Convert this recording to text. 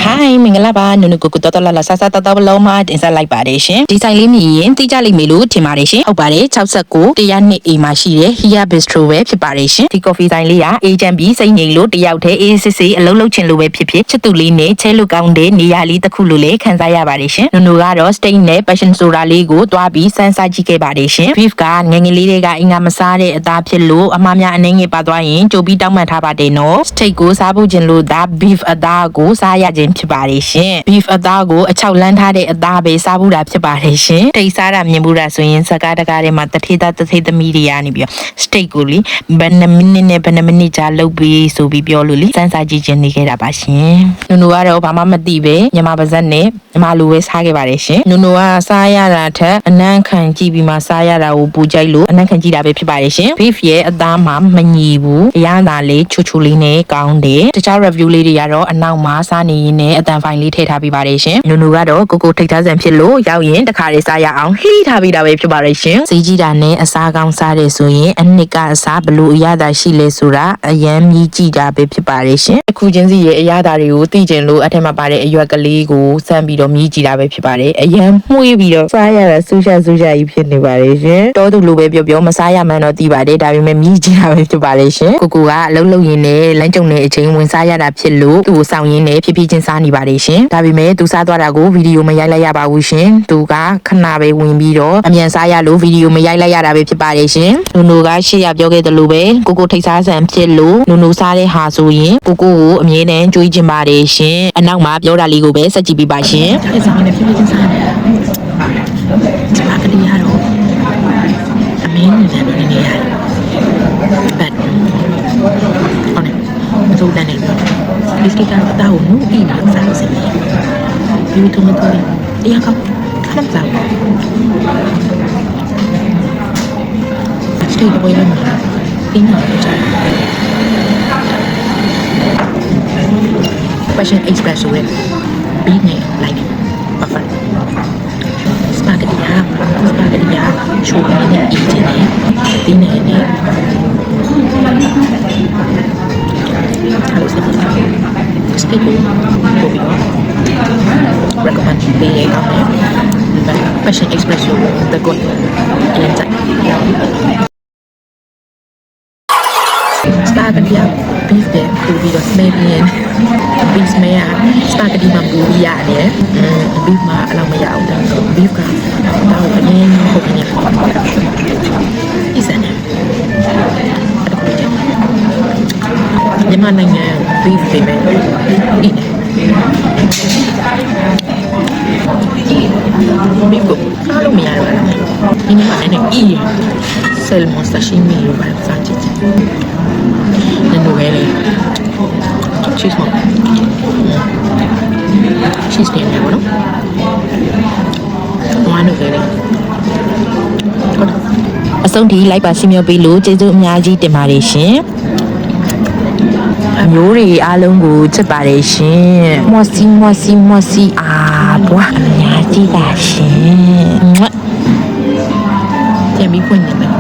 Hi မင်္ဂလာပါနုနုကိုကိုတော်တော်လာဆဆတတဘလုံးမှာတင်ဆက်လိုက်ပါတယ်ရှင်ဒီဆိုင်လေးမြည်ရင်သိကြလိမ့်မယ်လို့ထင်ပါတယ်ရှင်ဟုတ်ပါတယ်69 100နှစ်အိမ်မှာရှိတဲ့ Hia Bistro ပဲဖြစ်ပါတယ်ရှင်ဒီ coffee ဆိုင်လေးက agent ပြီးစိတ်ငြိမ်လို့တယောက်တည်းအေးစစ်စစ်အလုပ်လုပ်ချင်လို့ပဲဖြစ်ဖြစ်ချစ်သူလေးနဲ့ချဲလို့ကောင်းတဲ့နေရာလေးတစ်ခုလိုလေးခံစားရပါတယ်ရှင်နုနုကတော့ steak နဲ့ passion soda လေးကိုတွားပြီးစမ်းစားကြည့်ခဲ့ပါတယ်ရှင် beef ကငငယ်လေးတွေကအင်္ဂါမစားတဲ့အသားဖြစ်လို့အမှားများအနေငယ်ပါသွားရင်ကြိုပြီးတောင်းပန်ထားပါတယ်နော် steak ကိုစားဖို့ခြင်းလို့ဒါ beef အသားကိုစားရခြင်းဖြစ်ပါတယ်ရှင် beef အသားကိုအချောက်လန်းထားတဲ့အသားပဲစားဖို့တာဖြစ်ပါတယ်ရှင်တိတ်စားတာမြင်ဖို့တာဆိုရင်စကားတကားထဲမှာတထေးသားတထေးသမီးတွေရနေပြီး steak ကိုလေဘယ်နှမိနစ်နဲ့ဘယ်နှမိနစ်ကြာလုပ်ပြီးဆိုပြီးပြောလို့လေစမ်းစားကြည့်ခြင်းနေခဲ့တာပါရှင်နုနုကတော့ဘာမှမသိပဲညမပါဇက်နဲ့ညမလိုပဲစားခဲ့ပါတယ်ရှင်နုနုကစားရတာထက်အနံ့ခံကြည့်ပြီးမှစားရတာကိုပူကြိုက်လို့အနံ့ခံကြည့်တာပဲဖြစ်ပါတယ်ရှင် beef ရဲ့အသားမှာမညီဘူးအရသာလေးချူချူလေးနဲ့ကောင်းတယ်တခြား review လေးတွေကတော့အနောက်မှာစားနေရင်းနဲ့အတန်ဖိုင်လေးထည့်ထားပြီးပါတယ်ရှင်နုနုကတော့ကိုထိတ်ထားစံဖြစ်လို့ရောက်ရင်တခါလေးစားရအောင်လှီးထားပြီးတာပဲဖြစ်ပါတယ်ရှင်စီကြီးတာနဲ့အစားကောင်းစားတယ်ဆိုရင်အနှစ်ကအစားဘလို့အရသာရှိလဲဆိုတာအရန်မြည်ကြည့်တာပဲဖြစ်ပါတယ်ရှင်အခုချင်းစီရဲ့အရသာတွေကိုသိကျင်လို့အထက်မှာပါတဲ့အရွက်ကလေးကိုစမ်းပြီးတော့မြည်ကြည့်တာပဲဖြစ်ပါတယ်အရန်မှုေးပြီးတော့စားရတာဆူရှာကြီးဖြစ်နေပါတယ်ရှင်တောသူလိုပဲပြောမစားရမှန်းတော့သိပါတယ်ဒါပေမဲ့မြည်ကြည့်တာပဲဖြစ်ပါတယ်ရှင်ကိုကအလုံးလုံးရင်းနဲ့လမ်းကြုံတဲ့အချိန်ဝင်စားရတာဖြစ်လို့သူ့ကိုစောင့်ရင်းနဲ့ဖြည်းဖြည်းချင်းစားနေပါတယ်ရှင်ဒါပေမဲ့သူစားသွားတာကိုဗီဒီယိုမရိုက်လိုက်ရပါဘူးရှင်သူကခဏပဲဝင်ပြီးတော့အမြန်စားရလို့ဗီဒီယိုမရိုက်လိုက်ရတာပဲဖြစ်ပါတယ်ရှင်နုနုကရှေ့ရပြောခဲ့သလိုပဲကိုထိတ်စားဆန်ဖြစ်လို့နုနုစားတဲ့ဟာဆိုရင်ကိုအမြဲတမ်းကြွေးချင်ပါတယ်ရှင်အနောက်မှာပြောတာလေးကိုပဲစက်ကြည့်ပြပါရှင်ဒီစားနေဖြည်းဖြည်းချင်းစားနေတာစပါဂက်တီကတော့အမင်းနဲ့နေနေရတယ်ဘတ်ဟုတ်တယ်မစိုးတန်းနေဘစ်ကစ်ကတော့တောက်နုပြီးနေစားလို့စနေဒီထုံးထုံးတရားကောက်ခဏစားစတေးပေါ်ရမှာအင်းနော်ကြာ Passion Espresso ရဲ့ beef နဲ့ like buffer spaghetti ချိုးနေတဲ့ eat နဲ့ဒီနဲ့နဲ့အဲ့လိုစတဲ့ steak ကိုပို့ပြီးတော့ recommend ပေးရအောင်မယ် Passion Espresso တကွတ်အရင်တက်spaghetti beef တဲ့ပို့ပြီးတော့ smell ရင် beef smell က spaghetti မှာပို့ပြီးရတယ် beef မှာအလောက်မရအောင် beef ကတော့အရင်ဟုတ်နေတယ်မြန်မာနိုင်ငံ beef တွေပဲbeef ကိုအားလုံးမရတော့ဘူးဒီမှာလည်းအီးဆယ်မွန်ဆာရှိမီလိုပါစားကြည့်နေနိုဝဲလေ cheese မ cheese နေတယ်ဘောနော်ဝါနိုဝဲလေအဆုံးထိလိုက်ပါစီမျောပေးလို့ကျေးဇူးအများကြီးတင်ပါတယ်ရှင်အမျိုးတွေအားလုံးကိုချစ်ပါတယ်ရှင်မော်စီဘွားအများကြီးပါရှင်ပြန်ပြီးဖွင့်နေမယ်